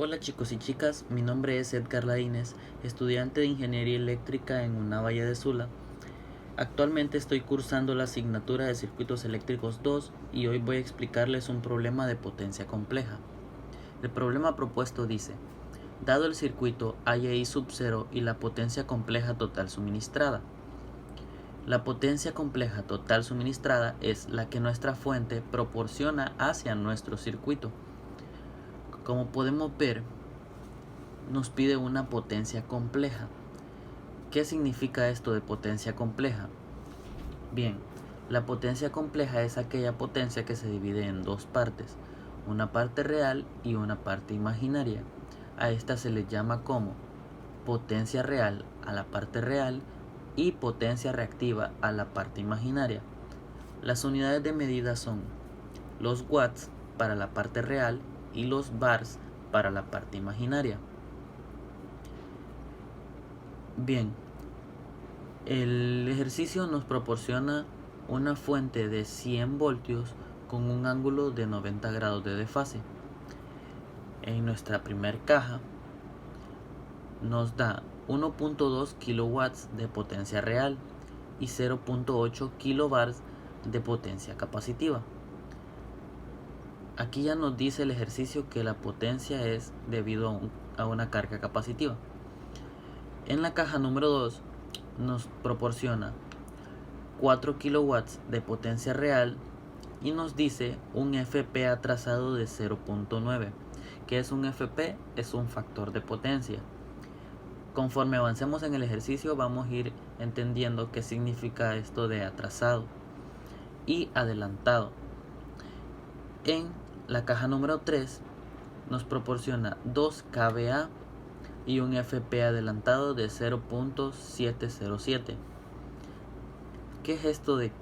Hola chicos y chicas, mi nombre es Edgar Laínez, estudiante de Ingeniería Eléctrica en Unavalle de Sula. Actualmente estoy cursando la asignatura de Circuitos Eléctricos 2 y hoy voy a explicarles un problema de potencia compleja. El problema propuesto dice: dado el circuito I sub 0 y la potencia compleja total suministrada. La potencia compleja total suministrada es la que nuestra fuente proporciona hacia nuestro circuito. Como podemos ver, nos pide una potencia compleja. ¿Qué significa esto de potencia compleja? Bien, la potencia compleja es aquella potencia que se divide en dos partes, una parte real y una parte imaginaria. A esta se le llama como potencia real a la parte real y potencia reactiva a la parte imaginaria. Las unidades de medida son los watts para la parte real y los bars para la parte imaginaria. Bien, el ejercicio nos proporciona una fuente de 100 voltios con un ángulo de 90 grados de desfase. En nuestra primer caja nos da 1.2 kilowatts de potencia real y 0.8 kilobars de potencia capacitiva. Aquí ya nos dice el ejercicio que la potencia es debido a una carga capacitiva. En la caja número 2 nos proporciona 4 kilowatts de potencia real y nos dice un FP atrasado de 0.9. ¿Qué es un FP? Es un factor de potencia. Conforme avancemos en el ejercicio vamos a ir entendiendo qué significa esto de atrasado y adelantado. En la caja número 3 nos proporciona 2 kVA y un FP adelantado de 0.707. ¿Qué es esto de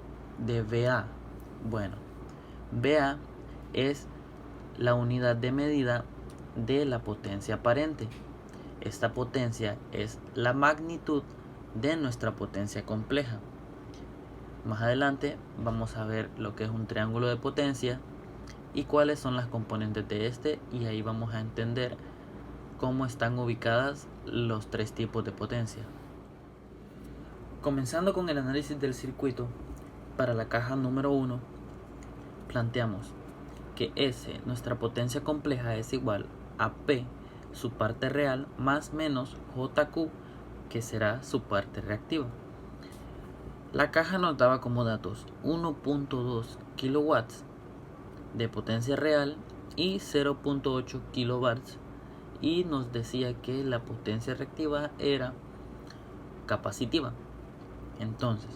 VA? Bueno, VA es la unidad de medida de la potencia aparente. Esta potencia es la magnitud de nuestra potencia compleja. Más adelante vamos a ver lo que es un triángulo de potencia y cuáles son las componentes de este, y ahí vamos a entender cómo están ubicadas los tres tipos de potencia. Comenzando con el análisis del circuito, para la caja número 1 planteamos que S, nuestra potencia compleja, es igual a P, su parte real, más menos JQ, que será su parte reactiva. La caja nos daba como datos 1.2 kilowatts de potencia real y 0.8 kilobars, y nos decía que la potencia reactiva era capacitiva. Entonces,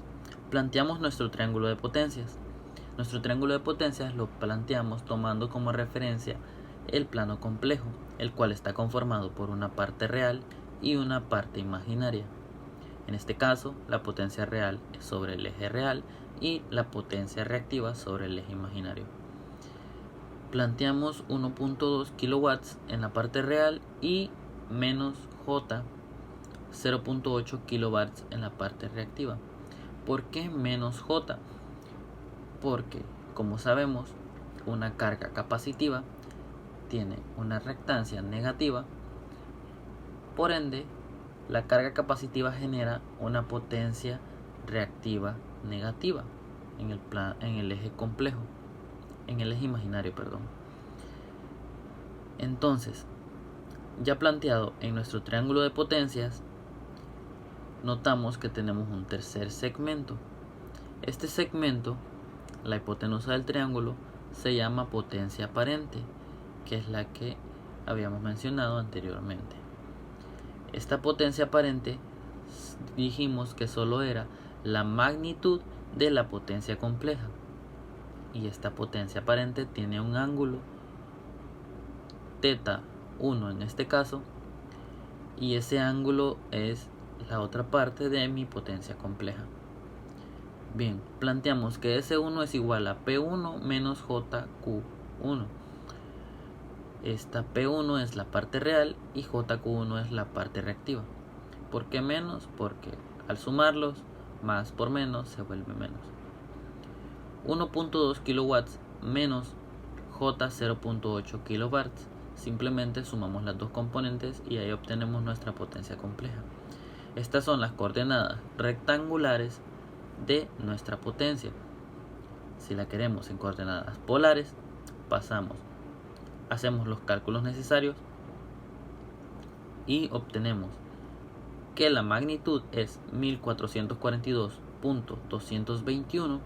planteamos nuestro triángulo de potencias. Nuestro triángulo de potencias lo planteamos tomando como referencia el plano complejo, el cual está conformado por una parte real y una parte imaginaria. En este caso, la potencia real es sobre el eje real y la potencia reactiva sobre el eje imaginario. Planteamos 1.2 kilowatts en la parte real y menos J, 0.8 kilowatts en la parte reactiva. ¿Por qué menos J? Porque, como sabemos, una carga capacitiva tiene una reactancia negativa, por ende, la carga capacitiva genera una potencia reactiva negativa en el eje complejo, en el eje imaginario, perdón. Entonces, ya planteado en nuestro triángulo de potencias, notamos que tenemos un tercer segmento. Este segmento, la hipotenusa del triángulo, se llama potencia aparente, que es la que habíamos mencionado anteriormente. Esta potencia aparente dijimos que solo era la magnitud de la potencia compleja, y esta potencia aparente tiene un ángulo θ 1 en este caso, y ese ángulo es la otra parte de mi potencia compleja. Bien, planteamos que S1 es igual a P1 menos JQ1. Esta P1 es la parte real y JQ1 es la parte reactiva. ¿Por qué menos? Porque al sumarlos, más por menos se vuelve menos. 1.2 kilowatts menos J 0.8 kilowatts simplemente sumamos las dos componentes y ahí obtenemos nuestra potencia compleja. Estas son las coordenadas rectangulares de nuestra potencia. Si la queremos en coordenadas polares, hacemos los cálculos necesarios y obtenemos que la magnitud es 1442.221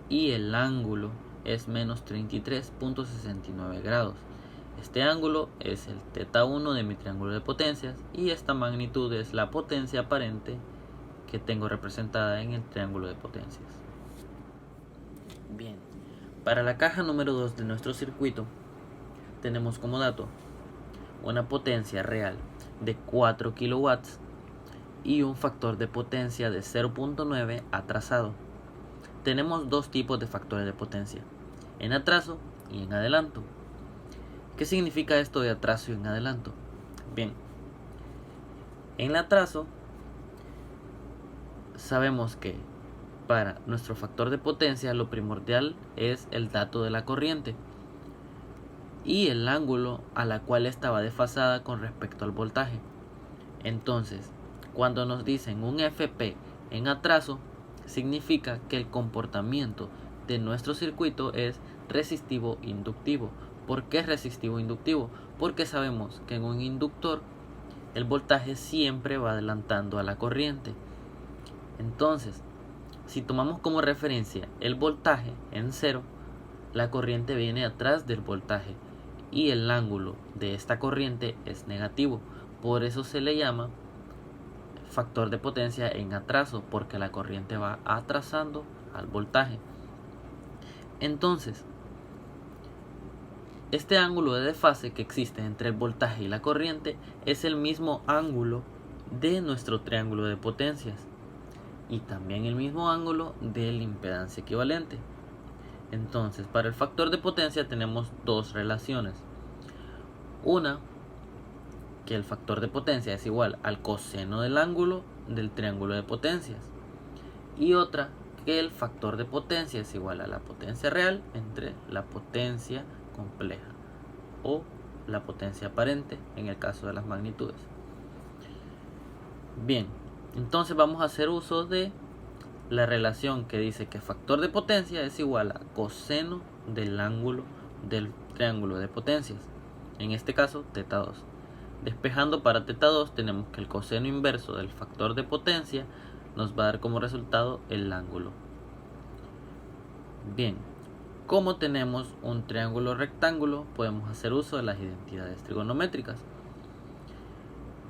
y el ángulo es menos 33.69 grados. Este ángulo es el θ1 de mi triángulo de potencias y esta magnitud es la potencia aparente que tengo representada en el triángulo de potencias. Bien, para la caja número 2 de nuestro circuito tenemos como dato una potencia real de 4 kilowatts y un factor de potencia de 0.9 atrasado. Tenemos dos tipos de factores de potencia, en atraso y en adelanto. ¿Qué significa esto de atraso y en adelanto? Bien, en el atraso sabemos que para nuestro factor de potencia lo primordial es el dato de la corriente y el ángulo a la cual estaba desfasada con respecto al voltaje. Entonces, cuando nos dicen un FP en atraso, significa que el comportamiento de nuestro circuito es resistivo inductivo. ¿Por qué es resistivo inductivo? Porque sabemos que en un inductor el voltaje siempre va adelantando a la corriente. Entonces, si tomamos como referencia el voltaje en 0, la corriente viene atrás del voltaje y el ángulo de esta corriente es negativo. Por eso se le llama factor de potencia en atraso, porque la corriente va atrasando al voltaje. Entonces, este ángulo de desfase que existe entre el voltaje y la corriente es el mismo ángulo de nuestro triángulo de potencias y también el mismo ángulo de la impedancia equivalente. Entonces, para el factor de potencia tenemos dos relaciones. Una, que el factor de potencia es igual al coseno del ángulo del triángulo de potencias. Y otra, que el factor de potencia es igual a la potencia real entre la potencia compleja o la potencia aparente en el caso de las magnitudes. Bien, entonces vamos a hacer uso de la relación que dice que factor de potencia es igual a coseno del ángulo del triángulo de potencias, en este caso θ2. Despejando para θ2 tenemos que el coseno inverso del factor de potencia nos va a dar como resultado el ángulo. Bien, como tenemos un triángulo rectángulo, podemos hacer uso de las identidades trigonométricas.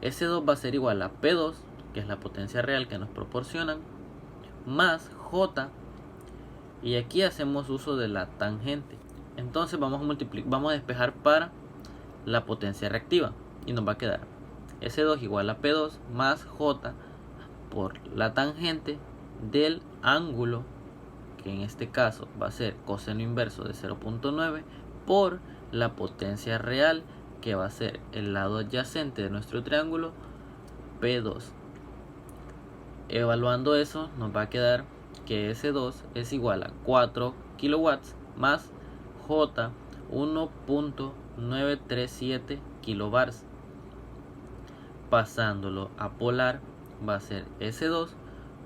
S2 va a ser igual a P2, que es la potencia real que nos proporcionan, más J, y aquí hacemos uso de la tangente. Entonces vamos a despejar para la potencia reactiva y nos va a quedar S2 igual a P2 más J por la tangente del ángulo, que en este caso va a ser coseno inverso de 0.9 por la potencia real, que va a ser el lado adyacente de nuestro triángulo, P2. Evaluando eso, nos va a quedar que S2 es igual a 4 kilowatts más J 1.937 kilobars. Pasándolo a polar, va a ser S2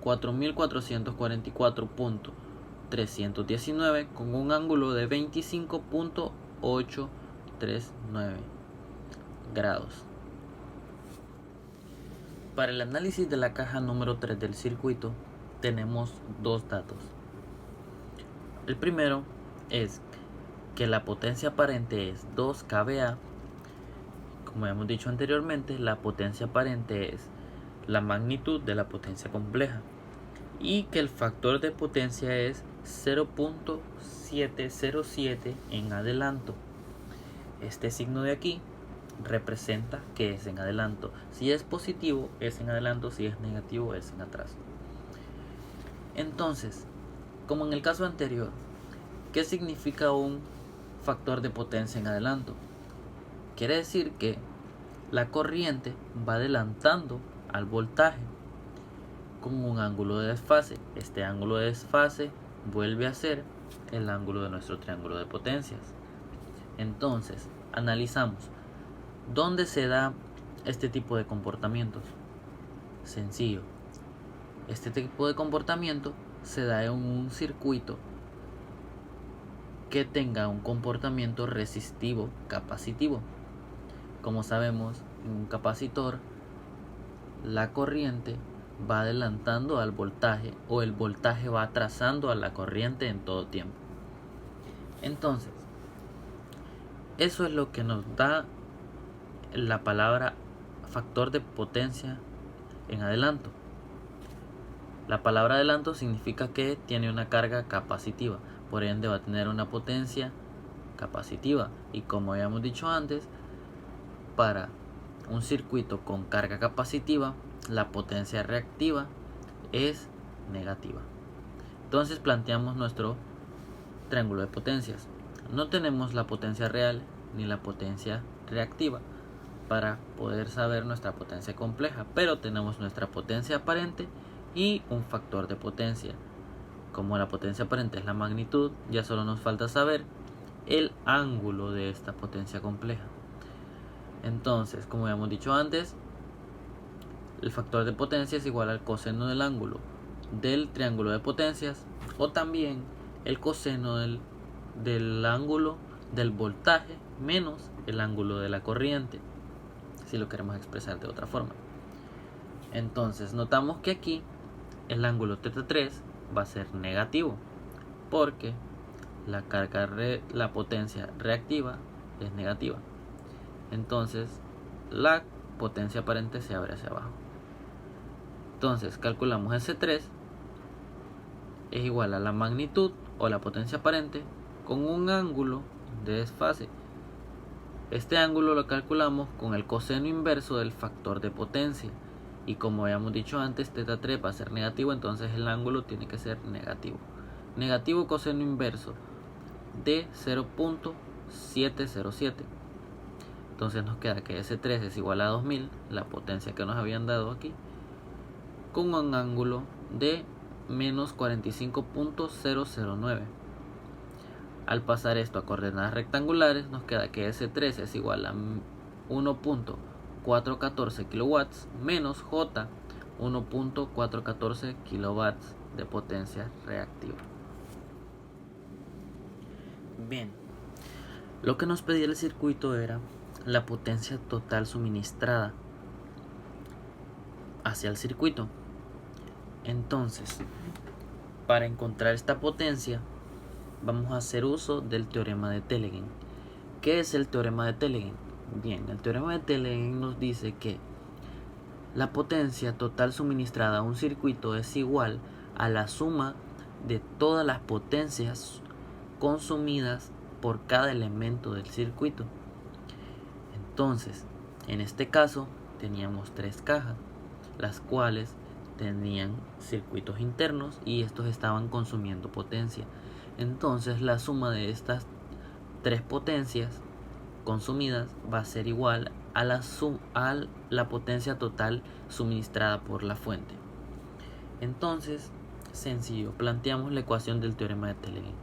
4444.319 con un ángulo de 25.839 grados. Para el análisis de la caja número 3 del circuito tenemos dos datos. El primero es que la potencia aparente es 2 kVA. Como hemos dicho anteriormente, la potencia aparente es la magnitud de la potencia compleja y que el factor de potencia es 0.707 en adelanto. Este signo de aquí representa que es en adelanto. Si es positivo es en adelanto, si es negativo es en atraso. Entonces, como en el caso anterior, ¿qué significa un factor de potencia en adelanto? Quiere decir que la corriente va adelantando al voltaje con un ángulo de desfase. Este ángulo de desfase vuelve a ser el ángulo de nuestro triángulo de potencias. Entonces, analizamos ¿Dónde se da este tipo de comportamientos? Sencillo. Este tipo de comportamiento se da en un circuito que tenga un comportamiento resistivo capacitivo. Como sabemos, en un capacitor la corriente va adelantando al voltaje o el voltaje va atrasando a la corriente en todo tiempo. Entonces, eso es lo que nos da la palabra factor de potencia en adelanto. La palabra adelanto significa que tiene una carga capacitiva, por ende va a tener una potencia capacitiva. Y como habíamos dicho antes, para un circuito con carga capacitiva, la potencia reactiva es negativa. Entonces planteamos nuestro triángulo de potencias. No tenemos la potencia real ni la potencia reactiva para poder saber nuestra potencia compleja, pero tenemos nuestra potencia aparente y un factor de potencia. Como la potencia aparente es la magnitud, ya solo nos falta saber el ángulo de esta potencia compleja. Entonces, como habíamos dicho antes, el factor de potencia es igual al coseno del ángulo del triángulo de potencias, o también el coseno del ángulo del voltaje menos el ángulo de la corriente, si lo queremos expresar de otra forma. Entonces notamos que aquí el ángulo θ3 va a ser negativo porque la potencia reactiva es negativa. Entonces la potencia aparente se abre hacia abajo. Entonces calculamos S3 es igual a la magnitud o la potencia aparente con un ángulo de desfase. Este ángulo lo calculamos con el coseno inverso del factor de potencia. Y como habíamos dicho antes, θ3 va a ser negativo, entonces el ángulo tiene que ser negativo. Negativo coseno inverso de 0.707. Entonces nos queda que S3 es igual a 2000, la potencia que nos habían dado aquí, con un ángulo de menos 45.009. Al pasar esto a coordenadas rectangulares, nos queda que S3 es igual a 1.414 kilowatts menos J, 1.414 kilowatts de potencia reactiva. Bien, lo que nos pedía el circuito era la potencia total suministrada hacia el circuito. Entonces, para encontrar esta potencia, vamos a hacer uso del teorema de Telegen. ¿Qué es el teorema de Telegen? Bien, el teorema de Telegen nos dice que la potencia total suministrada a un circuito es igual a la suma de todas las potencias consumidas por cada elemento del circuito. Entonces, en este caso, teníamos 3 cajas, las cuales tenían circuitos internos y estos estaban consumiendo potencia. Entonces la suma de estas 3 potencias consumidas va a ser igual a la potencia total suministrada por la fuente. Entonces, sencillo, planteamos la ecuación del teorema de Telegen.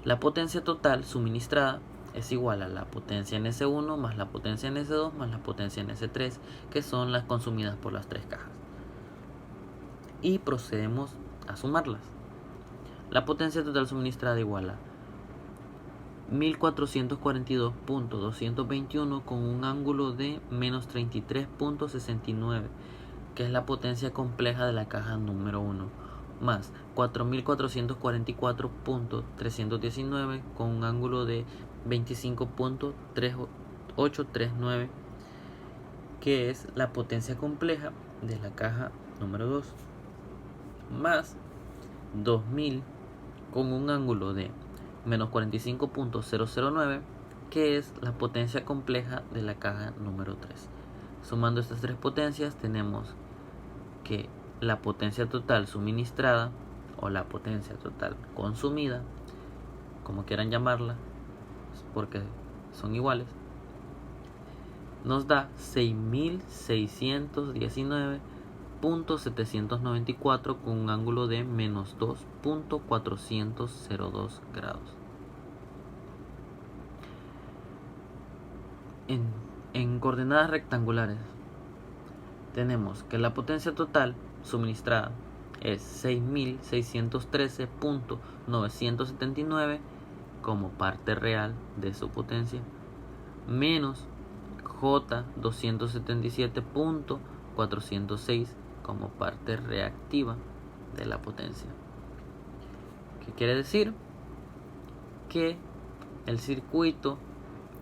La potencia total suministrada es igual a la potencia en S1 más la potencia en S2 más la potencia en S3, que son las consumidas por las 3 cajas. Y procedemos a sumarlas. La potencia total suministrada igual a 1442.221 con un ángulo de menos 33.69, que es la potencia compleja de la caja número 1, más 4444.319 con un ángulo de 25.3839, que es la potencia compleja de la caja número 2, más 2000 con un ángulo de menos 45.009, que es la potencia compleja de la caja número 3. Sumando estas 3 potencias tenemos que la potencia total suministrada o la potencia total consumida, como quieran llamarla, porque son iguales, nos da 6619.794 con un ángulo de menos 2.402 grados. En coordenadas rectangulares tenemos que la potencia total suministrada es 6.613.979 como parte real de su potencia, menos J 277.406 como parte reactiva de la potencia. ¿Qué quiere decir? Que el circuito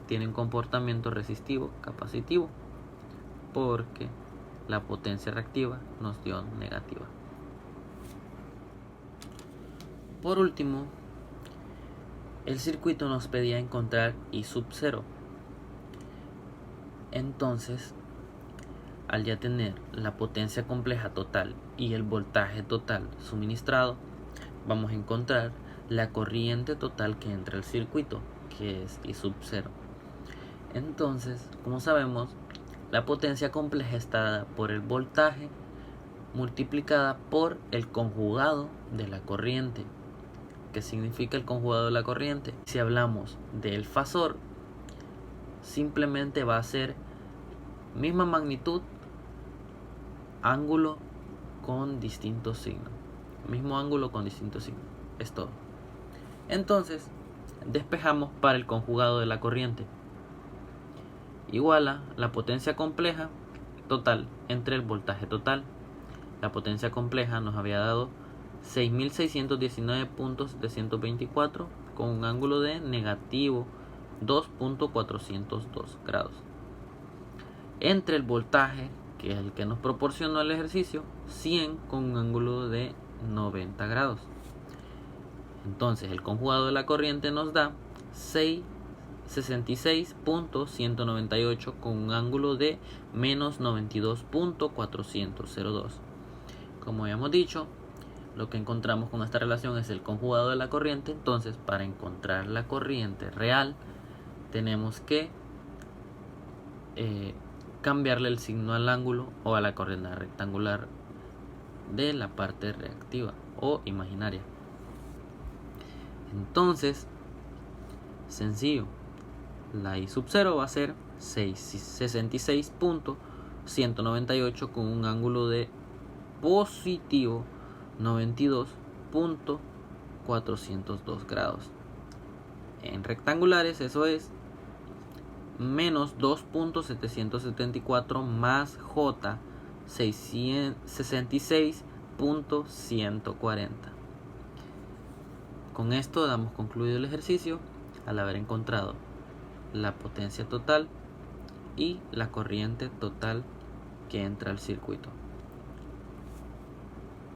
tiene un comportamiento resistivo capacitivo porque la potencia reactiva nos dio negativa. Por último, el circuito nos pedía encontrar I sub 0. Entonces, al ya tener la potencia compleja total y el voltaje total suministrado, vamos a encontrar la corriente total que entra al circuito, que es I sub 0. Entonces, como sabemos, la potencia compleja está dada por el voltaje multiplicada por el conjugado de la corriente. ¿Qué significa el conjugado de la corriente? Si hablamos del fasor, simplemente va a ser misma magnitud, ángulo con distinto signo. Mismo ángulo con distinto signo. Es todo. Entonces, despejamos para el conjugado de la corriente. Igual a la potencia compleja total entre el voltaje total. La potencia compleja nos había dado 6.619.724 con un ángulo de negativo 2.402 grados. Entre el voltaje, que es el que nos proporcionó el ejercicio, 100 con un ángulo de 90 grados. Entonces el conjugado de la corriente nos da 66.198 con un ángulo de menos 92.402. Como habíamos dicho, lo que encontramos con esta relación es el conjugado de la corriente. Entonces, para encontrar la corriente real, tenemos que cambiarle el signo al ángulo o a la coordenada rectangular de la parte reactiva o imaginaria. Entonces, sencillo, la I sub 0 va a ser 66.198 con un ángulo de positivo 92.402 grados. En rectangulares eso es menos 2.774 más J 66.140. Con esto damos concluido el ejercicio al haber encontrado la potencia total y la corriente total que entra al circuito.